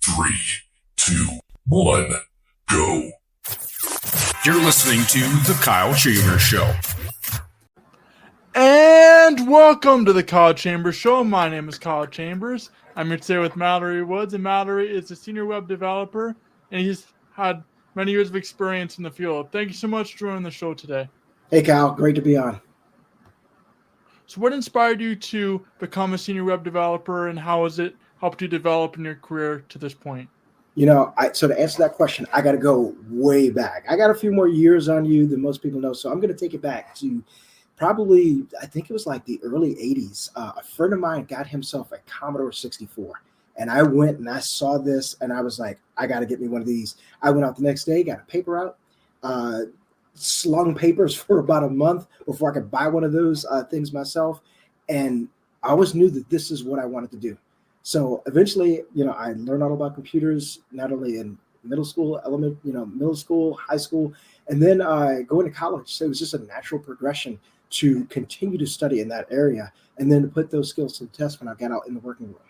Three, two, one, go. You're listening to The Kyle Chambers Show. And welcome to The Kyle Chambers Show. My name is Kyle Chambers. I'm here today with Mallory Woods, and Mallory is a senior web developer, and he's had many years of experience in the field. Thank you so much for joining the show today. Hey, Kyle. Great to be on. So what inspired you to become a senior web developer, and how has it helped you develop in your career to this point? So to answer that question, I got to go way back. I got a few more years on you than most people know, so I'm going to take it back to probably, I think it was like the early 80s. A friend of mine got himself a Commodore 64, and I went and I saw this, and I was like, I got to get me one of these. I went out the next day, got a paper out, slung papers for about a month before I could buy one of those things myself, and I always knew that this is what I wanted to do. So eventually, I learned all about computers, not only in middle school, middle school, high school, and then going to college. So it was just a natural progression to continue to study in that area and then to put those skills to the test when I got out in the working world.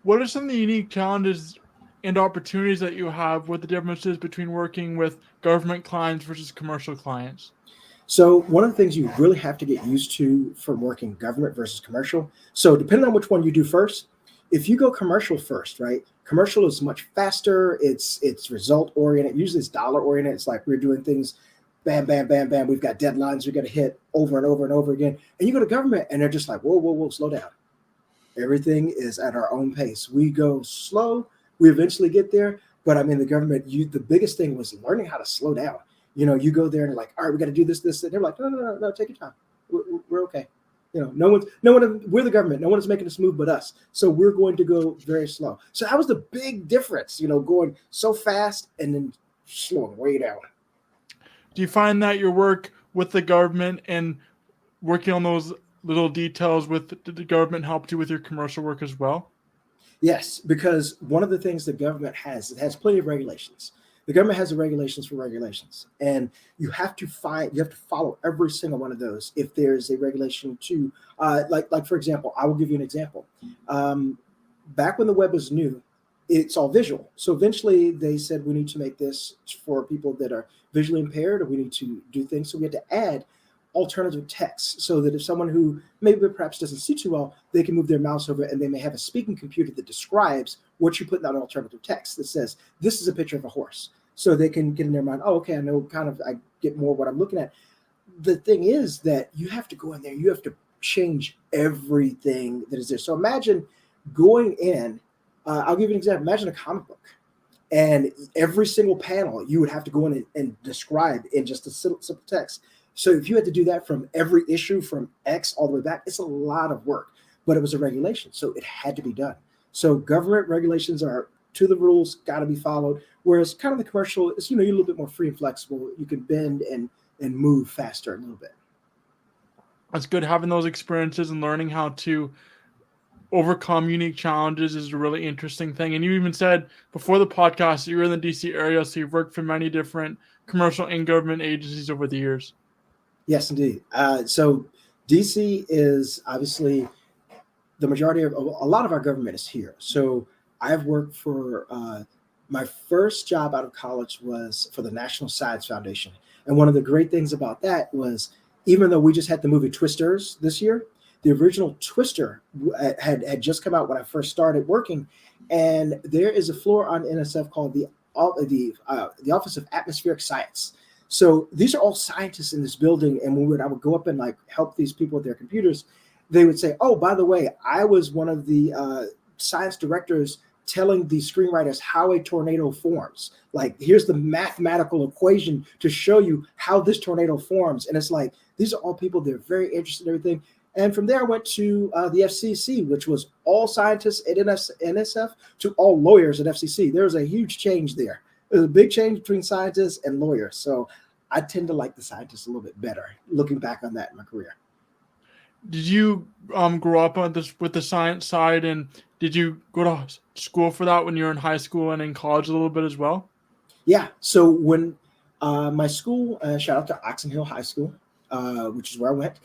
What are some of the unique challenges and opportunities that you have with the differences between working with government clients versus commercial clients? So one of the things you really have to get used to from working government versus commercial. So depending on which one you do first, if you go commercial first, right? Commercial is much faster. It's result oriented. Usually it's dollar oriented. It's like we're doing things, bam, bam, bam, bam. We've got deadlines we got to hit over and over and over again. And you go to government and they're just like, whoa, whoa, whoa, slow down. Everything is at our own pace. We go slow. We eventually get there. But I mean, the government, the biggest thing was learning how to slow down. You go there and like, all right, we got to do this. And they're like, no, take your time. We're okay. No one, we're the government. No one is making this move but us. So we're going to go very slow. So that was the big difference, going so fast and then slowing way down. Do you find that your work with the government and working on those little details with the government helped you with your commercial work as well? Yes, because one of the things the government has, it has plenty of regulations. The government has the regulations for regulations, and you have to follow every single one of those. If there's a regulation to, like for example, I will give you an example. Back when the web was new, it's all visual. So eventually they said we need to make this for people that are visually impaired, or we need to do things. So we had to add alternative text so that if someone who maybe perhaps doesn't see too well, they can move their mouse over and they may have a speaking computer that describes what you put in that alternative text that says, this is a picture of a horse. So they can get in their mind, oh, okay, I know I get more what I'm looking at. The thing is that you have to go in there, you have to change everything that is there. So imagine going in, I'll give you an example. Imagine a comic book. And every single panel you would have to go in and describe in just a simple text. So if you had to do that from every issue from X all the way back, it's a lot of work, but it was a regulation. So it had to be done. So government regulations are to the rules, got to be followed. Whereas kind of the commercial is, you're a little bit more free and flexible. You can bend and move faster a little bit. It's good having those experiences and learning how to overcome unique challenges is a really interesting thing. And you even said before the podcast that you're in the DC area, so you've worked for many different commercial and government agencies over the years. Yes, indeed. So DC is obviously the majority of a lot of our government is here. So I've worked for my first job out of college was for the National Science Foundation. And one of the great things about that was, even though we just had the movie Twisters this year, the original Twister had just come out when I first started working. And there is a floor on NSF called the Office of Atmospheric Science. So these are all scientists in this building. And I would go up and like help these people with their computers, they would say, oh, by the way, I was one of the science directors telling the screenwriters how a tornado forms. Like, here's the mathematical equation to show you how this tornado forms. And it's like, these are all people that are very interested in everything. And from there, I went to the FCC, which was all scientists at NSF to all lawyers at FCC. There was a huge change there. There's a big change between scientists and lawyers. So I tend to like the scientists a little bit better, looking back on that in my career. Did you grow up on this with the science side, and did you go to school for that when you were in high school and in college a little bit as well? Yeah. So when my school, shout out to Oxon Hill High School, which is where I went.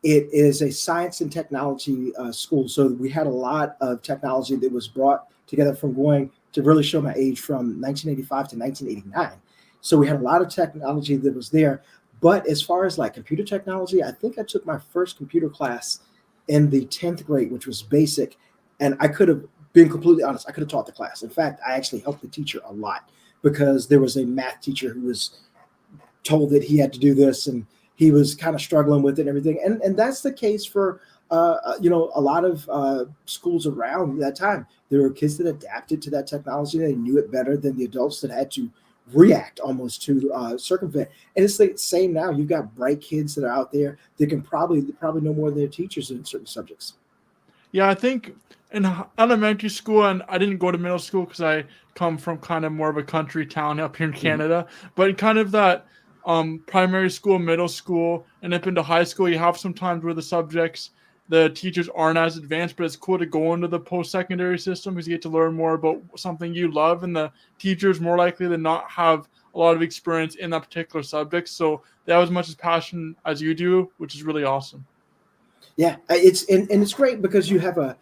It is a science and technology school. So we had a lot of technology that was brought together from going to really show my age from 1985 to 1989. So we had a lot of technology that was there. But as far as like computer technology, I think I took my first computer class in the 10th grade, which was basic. And I could have been completely honest, I could have taught the class. In fact, I actually helped the teacher a lot because there was a math teacher who was told that he had to do this and he was kind of struggling with it and everything. And that's the case for, a lot of schools around that time. There were kids that adapted to that technology. They knew it better than the adults that had to react almost to circumvent. And it's the same now. You've got bright kids that are out there that can probably know more than their teachers in certain subjects. Yeah, I think in elementary school, and I didn't go to middle school because I come from kind of more of a country town up here in Canada, but kind of that primary school, middle school, and up into high school, you have some times where the subjects, the teachers aren't as advanced, but it's cool to go into the post-secondary system because you get to learn more about something you love, and the teachers more likely than not have a lot of experience in that particular subject, so they have as much as passion as you do, which is really awesome. Yeah, it's great because you have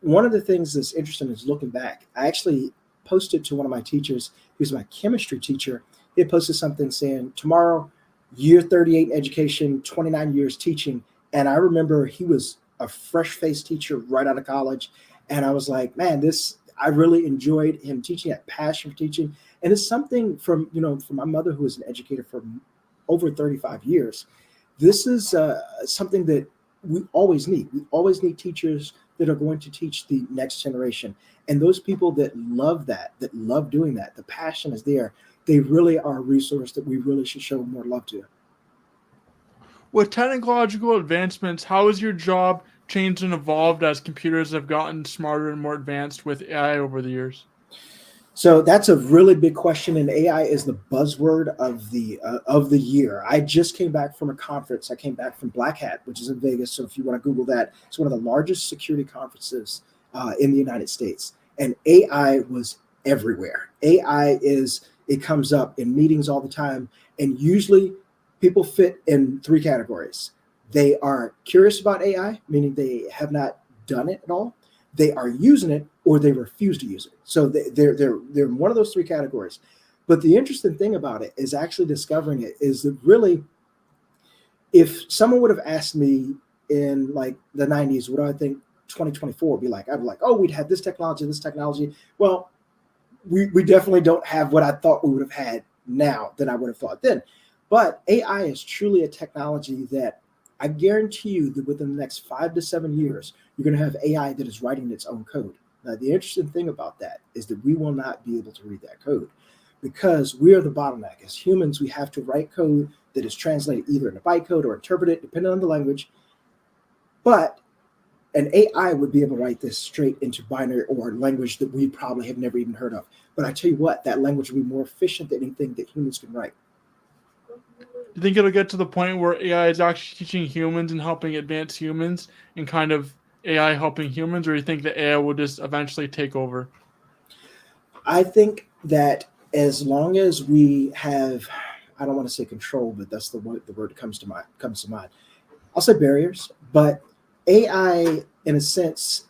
one of the things that's interesting is looking back. I actually posted to one of my teachers, who's my chemistry teacher. He had posted something saying, tomorrow, year 38 in education, 29 years teaching. And I remember he was a fresh-faced teacher right out of college. And I was like, man, I really enjoyed him teaching, that passion for teaching. And it's something from my mother, who was an educator for over 35 years. This is something that we always need. We always need teachers that are going to teach the next generation. And those people that love doing that, the passion is there. They really are a resource that we really should show more love to. With technological advancements, how has your job changed and evolved as computers have gotten smarter and more advanced with AI over the years? So that's a really big question, and AI is the buzzword of the year. I just came back from a conference. I came back from Black Hat, which is in Vegas. So if you want to Google that, it's one of the largest security conferences in the United States. And AI was everywhere. It comes up in meetings all the time, and usually people fit in three categories. They are curious about AI, meaning they have not done it at all. They are using it, or they refuse to use it. So they're in one of those three categories. But the interesting thing about it is actually discovering it is that really, if someone would have asked me in like the 90s, what do I think 2024 would be like? I'd be like, oh, we'd have this technology. Well, we definitely don't have what I thought we would have had now than I would have thought then. But AI is truly a technology that I guarantee you that within the next 5 to 7 years, you're going to have AI that is writing its own code. Now, the interesting thing about that is that we will not be able to read that code because we are the bottleneck. As humans, we have to write code that is translated either into bytecode or interpreted, depending on the language. But an AI would be able to write this straight into binary or language that we probably have never even heard of. But I tell you what, that language will be more efficient than anything that humans can write. Do you think it'll get to the point where AI is actually teaching humans and helping advance humans and kind of AI helping humans, or do you think that AI will just eventually take over? I think that as long as we have, I don't want to say control, but that's the word that comes to mind. I'll say barriers, but AI, in a sense,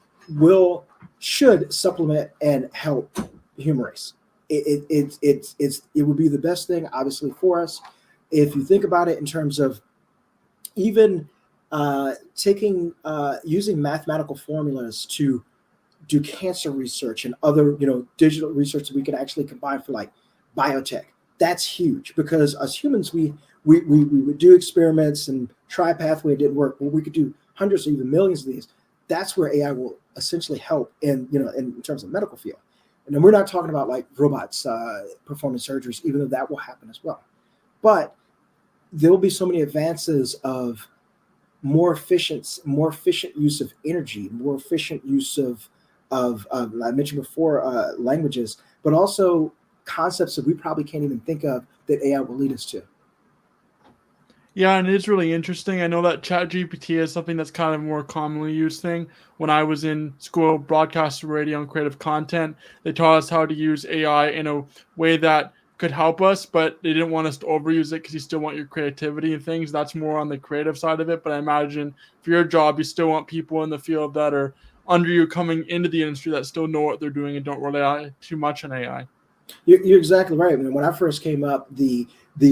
should supplement and help the human race. It would be the best thing, obviously, for us. If you think about it in terms of even using mathematical formulas to do cancer research and other digital research that we could actually combine for like biotech, that's huge because as humans we would do experiments and try a pathway, it didn't work, but we could do hundreds or even millions of these. That's where AI will essentially help in terms of medical field. And then we're not talking about like robots performing surgeries, even though that will happen as well. But there will be so many advances of more efficient use of energy, more efficient use of I mentioned before languages, but also concepts that we probably can't even think of that AI will lead us to. Yeah, and it's really interesting. I know that ChatGPT is something that's kind of a more commonly used thing. When I was in school, broadcast radio and creative content, they taught us how to use AI in a way that could help us, but they didn't want us to overuse it because you still want your creativity and things. That's more on the creative side of it. But I imagine for your job, you still want people in the field that are under you coming into the industry that still know what they're doing and don't rely too much on AI. You're exactly right. I mean, when I first came up, the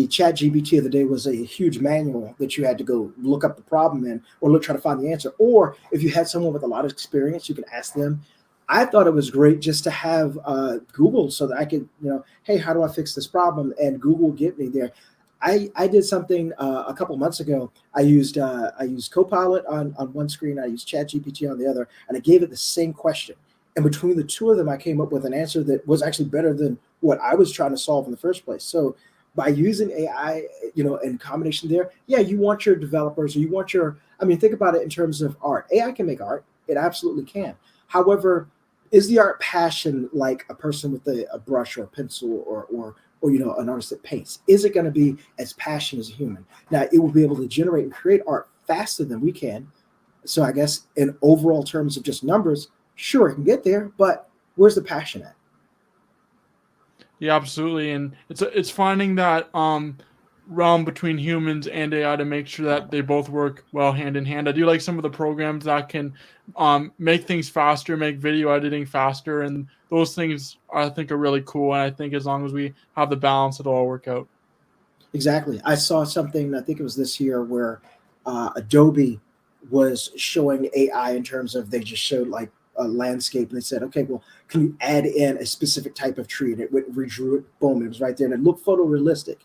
chat GBT of the day was a huge manual that you had to go look up the problem in or try to find the answer. Or if you had someone with a lot of experience, you could ask them. I thought it was great just to have Google so that I could, hey, how do I fix this problem? And Google get me there. I did something a couple months ago. I used Copilot on one screen. I used ChatGPT on the other, and I gave it the same question. And between the two of them, I came up with an answer that was actually better than what I was trying to solve in the first place. So by using AI, in combination there, yeah, you want your developers, or you want think about it in terms of art. AI can make art. It absolutely can. However, is the art passion like a person with a brush or a pencil or an artist that paints? Is it going to be as passionate as a human? Now, it will be able to generate and create art faster than we can. So I guess in overall terms of just numbers, sure, it can get there, but where's the passion at? Yeah, absolutely. And it's finding that realm between humans and AI to make sure that they both work well hand in hand. I do like some of the programs that can make things faster, make video editing faster, and those things I think are really cool. And I think as long as we have the balance, it'll all work out. Exactly. I saw something, I think it was this year, where Adobe was showing AI in terms of, they just showed like a landscape, and they said, okay, well, can you add in a specific type of tree? And it redrew it, boom, it was right there, and it looked photorealistic.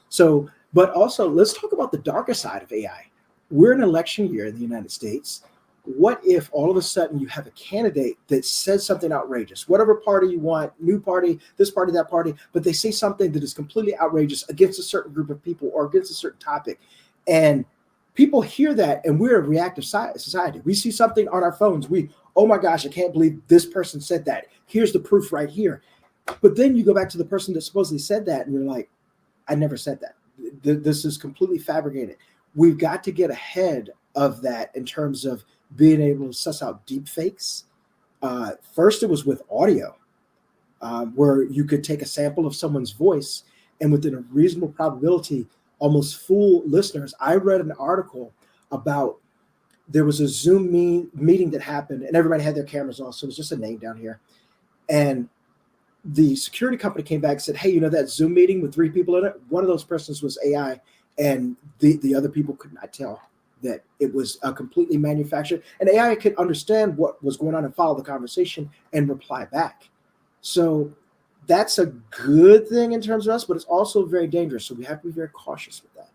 So, but also, let's talk about the darker side of AI. We're in an election year in the United States. What if all of a sudden you have a candidate that says something outrageous, whatever party you want, new party, this party, that party, but they say something that is completely outrageous against a certain group of people or against a certain topic, and people hear that, and we're a reactive society. We see something on our phones. Oh my gosh, I can't believe this person said that. Here's the proof right here. But then you go back to the person that supposedly said that, and you're like, I never said that. This is completely fabricated. We've got to get ahead of that in terms of being able to suss out deep fakes. First, it was with audio, where you could take a sample of someone's voice and within a reasonable probability almost fool listeners. I read an article about, there was a Zoom meeting that happened, and everybody had their cameras off, so it was just a name down here. And the security company came back and said, hey, that Zoom meeting with 3 people in it, one of those persons was AI, and the other people could not tell that it was completely manufactured. And AI could understand what was going on and follow the conversation and reply back. So that's a good thing in terms of us, but it's also very dangerous. So we have to be very cautious with that.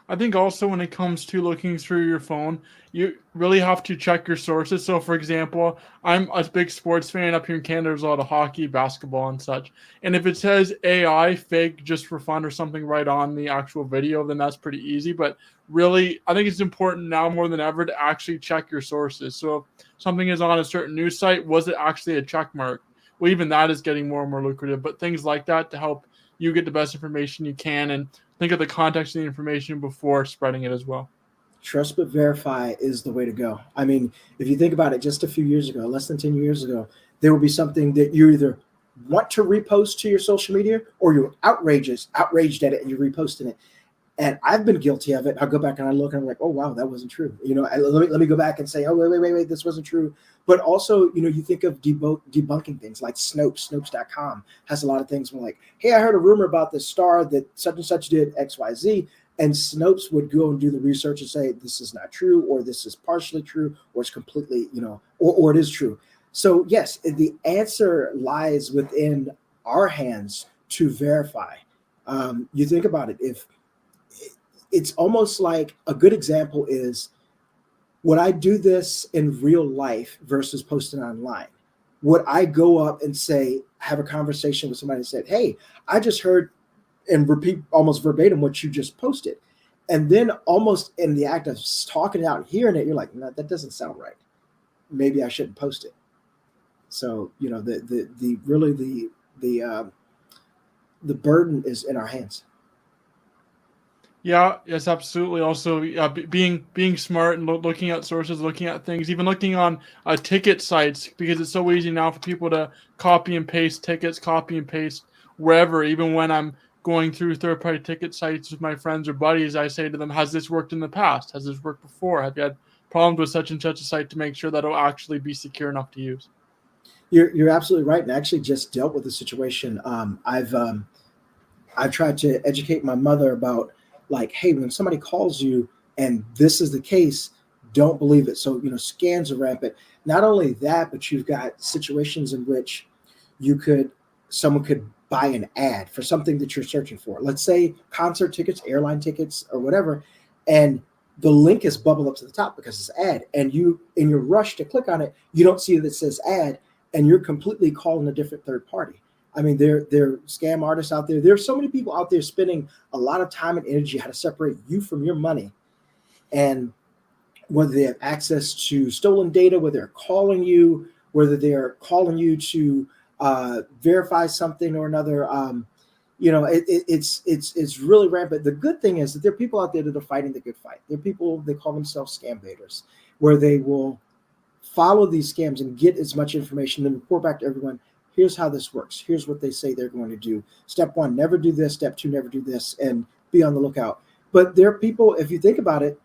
I think also when it comes to looking through your phone, you really have to check your sources. So, for example, I'm a big sports fan. Up here in Canada, there's a lot of hockey, basketball, and such. And if it says AI fake just for fun or something right on the actual video, then that's pretty easy. But really, I think it's important now more than ever to actually check your sources. So if something is on a certain news site, was it actually a check mark? Well, even that is getting more and more lucrative. But things like that to help you get the best information you can, and think of the context of the information before spreading it as well. Trust but verify is the way to go. I mean, if you think about it, just a few years ago, less than 10 years ago, there will be something that you either want to repost to your social media or you're outraged at it and you're reposting it. And I've been guilty of it. I'll go back and I look and I'm like, oh, wow, that wasn't true. Let me go back and say, oh, wait, this wasn't true. But also, you think of debunking things like Snopes.com has a lot of things where like, hey, I heard a rumor about this star that such and such did X, Y, Z. And Snopes would go and do the research and say, this is not true, or this is partially true, or it's completely, or it is true. So yes, the answer lies within our hands to verify. You think about it, if it's almost like a good example is, would I do this in real life versus posting online? Would I go up and say, have a conversation with somebody and said, hey, I just heard, and repeat almost verbatim what you just posted. And then almost in the act of talking it out and hearing it, you're like, no, that doesn't sound right. Maybe I shouldn't post it. So, the burden is in our hands. Yeah, yes, absolutely. Also, being smart and looking at sources, looking at things, even looking on ticket sites, because it's so easy now for people to copy and paste tickets, copy and paste wherever. Even when I'm going through third-party ticket sites with my friends or buddies, I say to them, has this worked in the past? Has this worked before? Have you had problems with such and such a site to make sure that it'll actually be secure enough to use. You're absolutely right, and I actually just dealt with the situation. I've tried to educate my mother about, like, hey, when somebody calls you and this is the case, don't believe it. So, scams are rampant. Not only that, but you've got situations in which someone could buy an ad for something that you're searching for. Let's say concert tickets, airline tickets, or whatever, and the link is bubbled up to the top because it's ad. And you, in your rush to click on it, you don't see that it says ad, and you're completely calling a different third party. I mean, there are scam artists out there. There are so many people out there spending a lot of time and energy how to separate you from your money. And whether they have access to stolen data, whether they're calling you, whether they're calling you to verify something or another, it's really rampant. The good thing is that there are people out there that are fighting the good fight. There are people, they call themselves scam baiters, where they will follow these scams and get as much information and report back to everyone. Here's how this works. Here's what they say they're going to do. Step 1, never do this. Step 2, never do this, and be on the lookout. But there are people, if you think about it,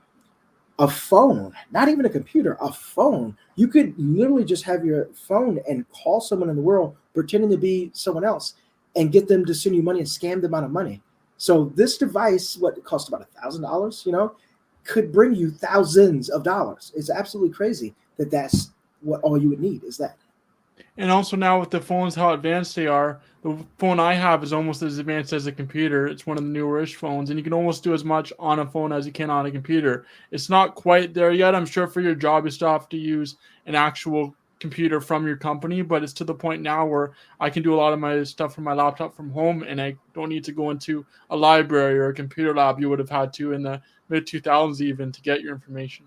a phone, not even a computer, a phone, you could literally just have your phone and call someone in the world pretending to be someone else and get them to send you money and scam them out of money. So this device, what it costs about $1,000, could bring you thousands of dollars. It's absolutely crazy that that's what all you would need is that. And also now with the phones, how advanced they are, the phone I have is almost as advanced as a computer. It's one of the newer-ish phones, and you can almost do as much on a phone as you can on a computer. It's not quite there yet. I'm sure for your job, you still have to use an actual computer from your company, but it's to the point now where I can do a lot of my stuff from my laptop from home, and I don't need to go into a library or a computer lab you would have had to in the mid-2000s even to get your information.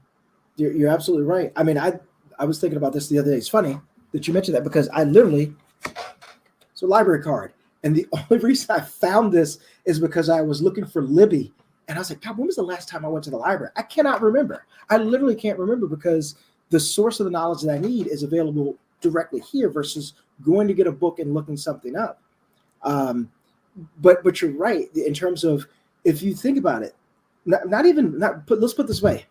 You're absolutely right. I mean, I was thinking about this the other day. It's funny that you mentioned that because it's a library card. And the only reason I found this is because I was looking for Libby. And I was like, God, when was the last time I went to the library? I cannot remember. I literally can't remember because the source of the knowledge that I need is available directly here versus going to get a book and looking something up. But you're right in terms of, if you think about it, let's put it this way.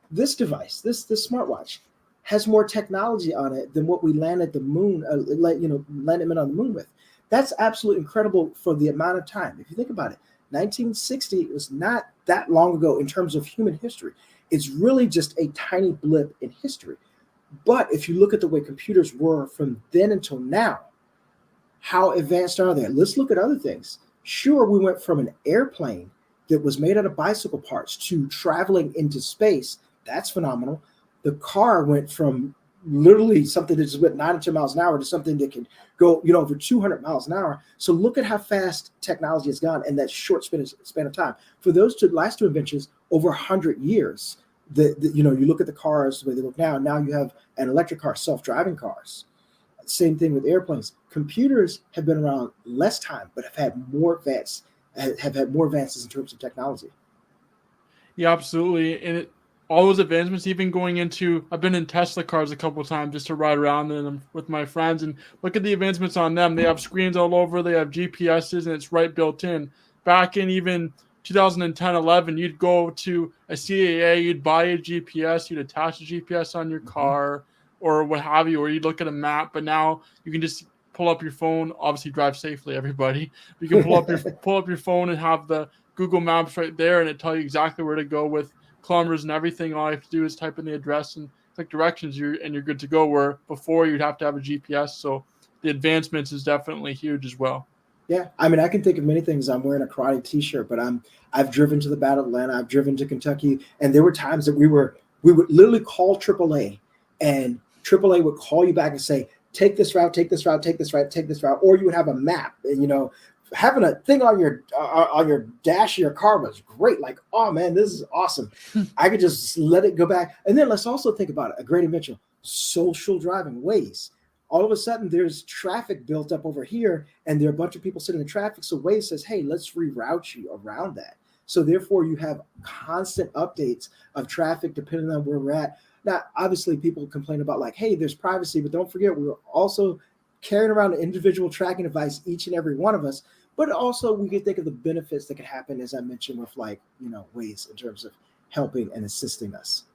This device, this smartwatch, has more technology on it than what we landed the moon, landed men on the moon with. That's absolutely incredible for the amount of time. If you think about it, 1960 was not that long ago in terms of human history. It's really just a tiny blip in history. But if you look at the way computers were from then until now, how advanced are they? Let's look at other things. Sure, we went from an airplane that was made out of bicycle parts to traveling into space. That's phenomenal. The car went from literally something that just went 900 miles an hour to something that can go, over 200 miles an hour. So look at how fast technology has gone in that short span of time. For those last two inventions, over 100 years. You look at the cars the way they look now. Now you have an electric car, self-driving cars. Same thing with airplanes. Computers have been around less time, but have had more advances in terms of technology. Yeah, absolutely. And all those advancements, even going into, I've been in Tesla cars a couple of times just to ride around in them with my friends, and look at the advancements on them. They have screens all over, they have GPSs, and it's right built in. Back in even 2010, 11, you'd go to a CAA, you'd buy a GPS, you'd attach a GPS on your car or what have you, or you'd look at a map, but now you can just pull up your phone, obviously drive safely, everybody. You can pull up your phone and have the Google Maps right there, and it tell you exactly where to go with kilometers and everything. All you have to do is type in the address and click directions, you're good to go, where before you'd have to have a GPS. So the advancements is definitely huge as well. Yeah, I mean, I can think of many things. I'm wearing a karate T-shirt, but I've driven to the Battle of Atlanta. I've driven to Kentucky, and there were times that we would literally call AAA, and AAA would call you back and say, "Take this route, take this route, take this route, take this route," or you would have a map, and having a thing on your dash of your car was great. Like, oh man, this is awesome. I could just let it go back. And then let's also think about it. A great invention, social driving, Waze. All of a sudden there's traffic built up over here and there are a bunch of people sitting in traffic. So Waze says, hey, let's reroute you around that. So therefore you have constant updates of traffic depending on where we're at. Now, obviously people complain about like, hey, there's privacy, but don't forget, we're also carrying around an individual tracking device, each and every one of us. But also we could think of the benefits that could happen, as I mentioned, with Waze in terms of helping and assisting us.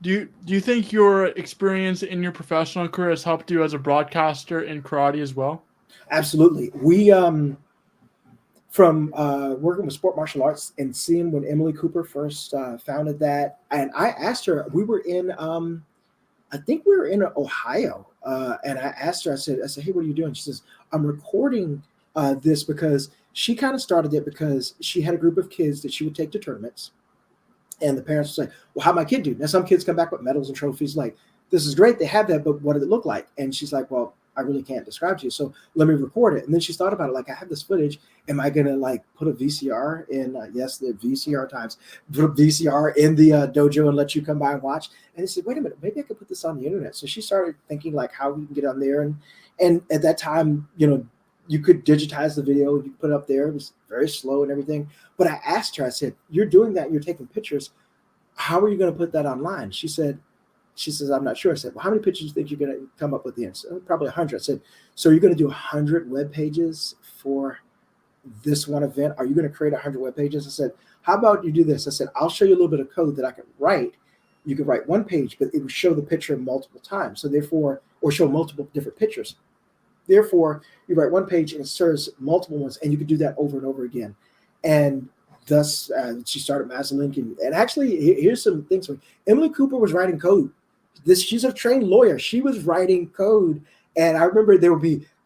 Do you think your experience in your professional career has helped you as a broadcaster in karate as well? Absolutely. We from working with sport martial arts and seeing when Emily Cooper first founded that, and I asked her. We were in, I think we were in Ohio, and I asked her. I said, hey, what are you doing? She says, I'm recording this because she kind of started it because she had a group of kids that she would take to tournaments. And the parents would say, well, how'd my kid do? Now, some kids come back with medals and trophies like, this is great. They have that, but what did it look like? And she's like, well, I really can't describe to you. So let me record it. And then she thought about it. Like, I have this footage. Am I going to like put a VCR in? Yes, the VCR times. Put a VCR in the dojo and let you come by and watch. And I said, wait a minute, maybe I could put this on the internet. So she started thinking like how we can get on there. And at that time, you could digitize the video, you put it up there. It was very slow and everything. But I asked her, I said, you're doing that, you're taking pictures. How are you going to put that online? She says, I'm not sure. I said, well, how many pictures do you think you're going to come up with the answer? Probably 100. I said, so you're going to do 100 web pages for this one event? Are you going to create 100 web pages? I said, how about you do this? I said, I'll show you a little bit of code that I can write. You could write one page, but it would show the picture multiple times. So therefore, or show multiple different pictures. Therefore, you write one page and it serves multiple ones, and you could do that over and over again. And thus, she started Maslink. And actually, here's some things. Emily Cooper was writing code. She's a trained lawyer. She was writing code. And I remember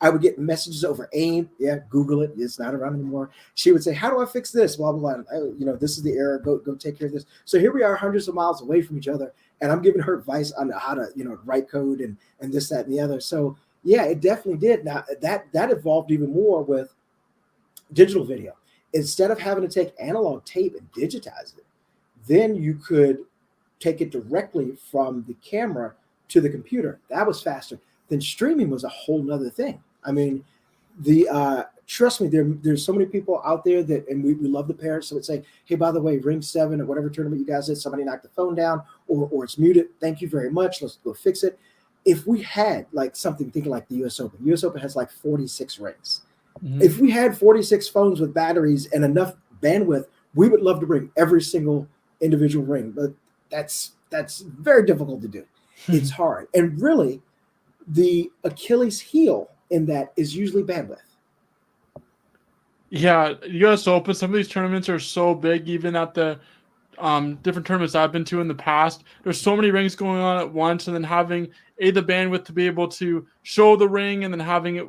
I would get messages over AIM. Yeah, Google it. It's not around anymore. She would say, how do I fix this? Blah, blah, blah. This is the error. Go take care of this. So here we are hundreds of miles away from each other. And I'm giving her advice on how to, write code and this, that, and the other. So yeah, it definitely did. Now that evolved even more with digital video. Instead of having to take analog tape and digitize it, then you could take it directly from the camera to the computer. That was faster. Then streaming was a whole nother thing. I mean, trust me, there's so many people out there that, and we love the parents that would say, hey, by the way, ring 7 or whatever tournament you guys did, somebody knocked the phone down or it's muted. Thank you very much. Let's go fix it. If we had like something thinking like the US Open has like 46 rings. Mm-hmm. If we had 46 phones with batteries and enough bandwidth, we would love to bring every single individual ring, but that's very difficult to do. It's hard. And really, the Achilles heel in that is usually bandwidth. Yeah, US Open, some of these tournaments are so big, even at the different tournaments I've been to in the past. There's so many rings going on at once, and then having the bandwidth to be able to show the ring and then having it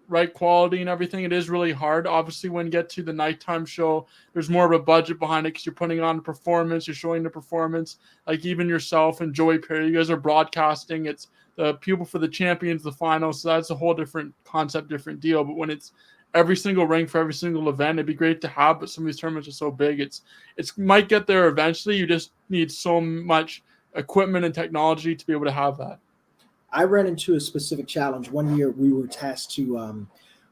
right quality and everything, it is really hard. Obviously, when you get to the nighttime show, there's more of a budget behind it because you're putting on a performance, you're showing the performance. Like even yourself and Joey Perry, you guys are broadcasting. It's the people for the champions, the finals. So that's a whole different concept, different deal. But when it's every single ring for every single event, it'd be great to have, but some of these tournaments are so big. It's might get there eventually. You just need so much equipment and technology to be able to have that. I ran into a specific challenge. One year we were tasked to,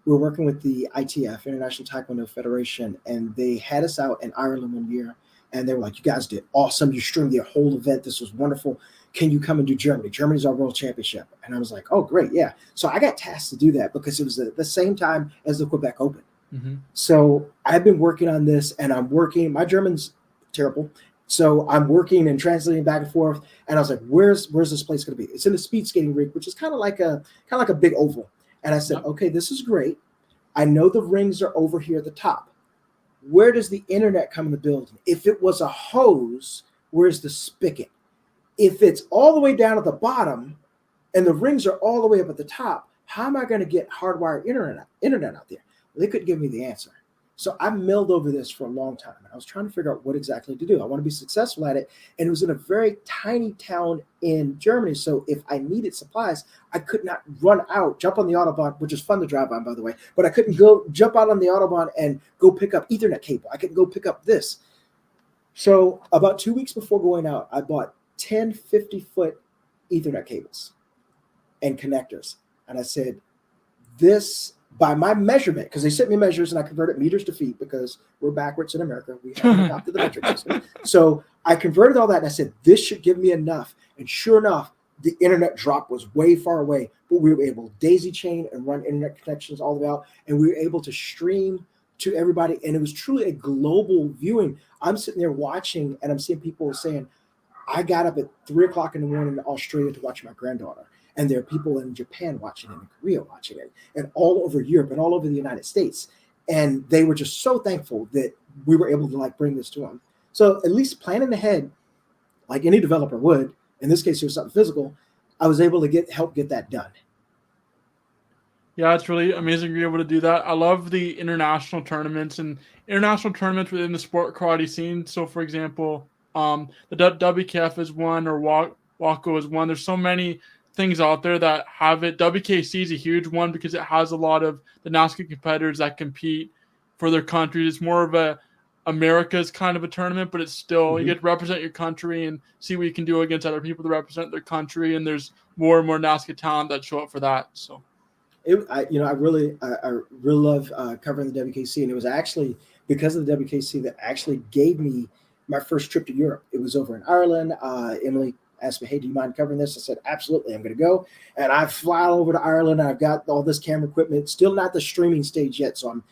we were working with the ITF, International Taekwondo Federation, and they had us out in Ireland one year, and they were like, you guys did awesome. You streamed the whole event. This was wonderful. Can you come and do Germany? Germany's our world championship. And I was like, oh, great, yeah. So I got tasked to do that because it was at the same time as the Quebec Open. Mm-hmm. So I've been working on this, and my German's terrible. So I'm working and translating back and forth, and I was like, "Where's this place going to be?" It's in the speed skating rink, which is kind of like a big oval. And I said, "Okay, this is great. I know the rings are over here at the top. Where does the internet come in the building? If it was a hose, where's the spigot? If it's all the way down at the bottom, and the rings are all the way up at the top, how am I going to get hardwired internet out there?" Well, they couldn't give me the answer. So I milled over this for a long time. I was trying to figure out what exactly to do. I want to be successful at it. And it was in a very tiny town in Germany. So if I needed supplies, I could not run out, jump on the Autobahn, which is fun to drive on, by the way. But I couldn't go jump out on the Autobahn and go pick up Ethernet cable. I couldn't go pick up this. So about 2 weeks before going out, I bought 10 50-foot Ethernet cables and connectors. And I said, this, by my measurement, because they sent me measures and I converted meters to feet because we're backwards in America. We haven't adopted the metric system. So I converted all that and I said, this should give me enough. And sure enough, the internet drop was way far away, but we were able to daisy chain and run internet connections all the way out. And we were able to stream to everybody. And it was truly a global viewing. I'm sitting there watching and I'm seeing people saying, I got up at 3:00 in the morning in Australia to watch my granddaughter. And there are people in Japan watching it, and Korea watching it, and all over Europe and all over the United States. And they were just so thankful that we were able to like bring this to them. So at least planning ahead, like any developer would, in this case, it was something physical, I was able to help get that done. Yeah, it's really amazing to be able to do that. I love the international tournaments within the sport karate scene. So, for example, the WKF is one, or WACO is one. There's so many things out there that have it. WKC is a huge one because it has a lot of the NASCAR competitors that compete for their countries. It's more of a America's kind of a tournament, but it's still, you get to represent your country and see what you can do against other people that represent their country. And there's more and more NASCAR talent that show up for that. So, I really love covering the WKC, and it was actually because of the WKC that actually gave me my first trip to Europe. It was over in Ireland. Emily asked me, hey, do you mind covering this? I said, absolutely, I'm going to go. And I fly over to Ireland. I've got all this camera equipment, still not the streaming stage yet. So I'm,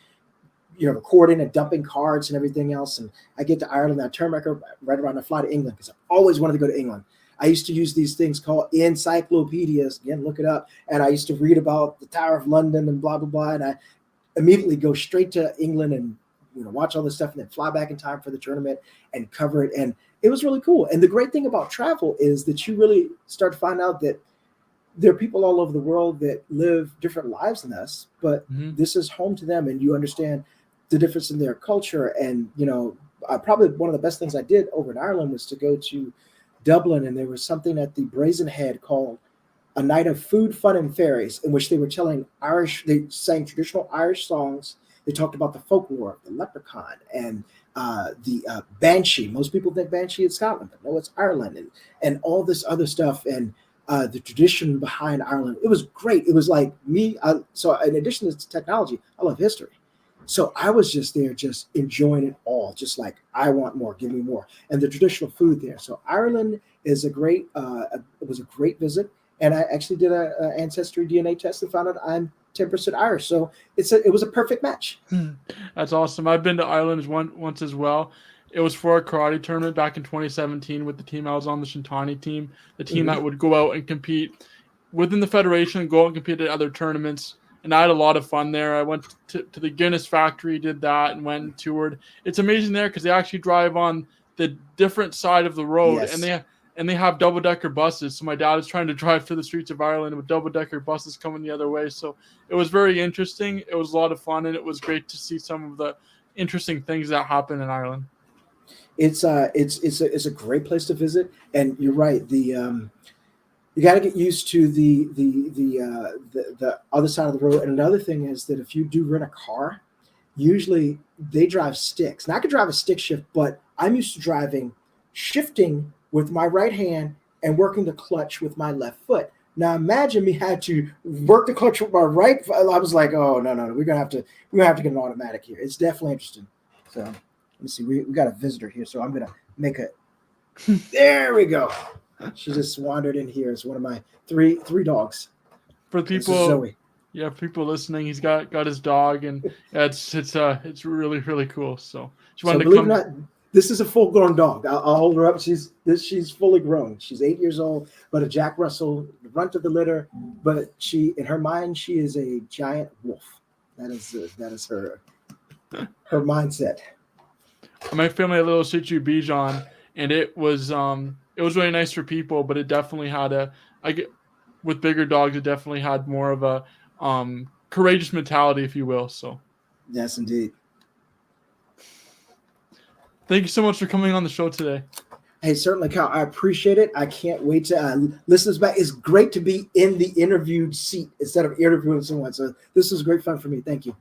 recording and dumping cards and everything else. And I get to Ireland. I turn back right around and fly to England because I always wanted to go to England. I used to use these things called encyclopedias. Again, look it up. And I used to read about the Tower of London and blah, blah, blah. And I immediately go straight to England and watch all this stuff and then fly back in time for the tournament and cover it. And it was really cool. And the great thing about travel is that you really start to find out that there are people all over the world that live different lives than us, but this is home to them. And you understand the difference in their culture. And, probably one of the best things I did over in Ireland was to go to Dublin. And there was something at the Brazen Head called A Night of Food, Fun, and Fairies, in which they sang traditional Irish songs. They talked about the folklore of the leprechaun and the banshee. Most people think banshee is Scotland, but no, it's Ireland, and all this other stuff, and the tradition behind Ireland. It was great. It was like me. So in addition to technology, I love history. So I was just there, just enjoying it all, just like, I want more, give me more. And the traditional food there. So Ireland is it was a great visit. And I actually did an ancestry DNA test and found out I'm 10% Irish. So it was a perfect match. That's awesome. I've been to Ireland once as well. It was for a karate tournament back in 2017 with the team I was on, the Shintani team, the team that would go out and compete within the federation, go out and compete at other tournaments. And I had a lot of fun there. I went to the Guinness factory, did that, and went and toured. It's amazing there because they actually drive on the different side of the road, and they have double-decker buses. So my dad is trying to drive through the streets of Ireland with double-decker buses coming the other way. So it was very interesting. It was a lot of fun, and it was great to see some of the interesting things that happen in Ireland. It's a great place to visit, and you're right. You got to get used to the other side of the road. And another thing is that if you do rent a car, usually they drive sticks. Now I could drive a stick shift, but I'm used to shifting with my right hand and working the clutch with my left foot. Now imagine me had to work the clutch with my right foot. I was like, oh no, we're gonna have to get an automatic here. It's definitely interesting. So let me see. We got a visitor here, so I'm gonna make it. There we go. She just wandered in here. It's one of my three dogs. For people, Zoe. Yeah, people listening, he's got his dog, and it's really, really cool. So she wanted to come. It or not, this is a full-grown dog. I'll hold her up. She's fully grown. She's 8 years old, but a Jack Russell, the runt of the litter. But in her mind, she is a giant wolf. That is her mindset. My family had a little Shih Tzu Bichon, and it was really nice for people, but it definitely had with bigger dogs, it definitely had more of a courageous mentality, if you will. So, yes, indeed. Thank you so much for coming on the show today. Hey, certainly, Kyle. I appreciate it. I can't wait to listen back. It's great to be in the interviewed seat instead of interviewing someone. So this was great fun for me. Thank you.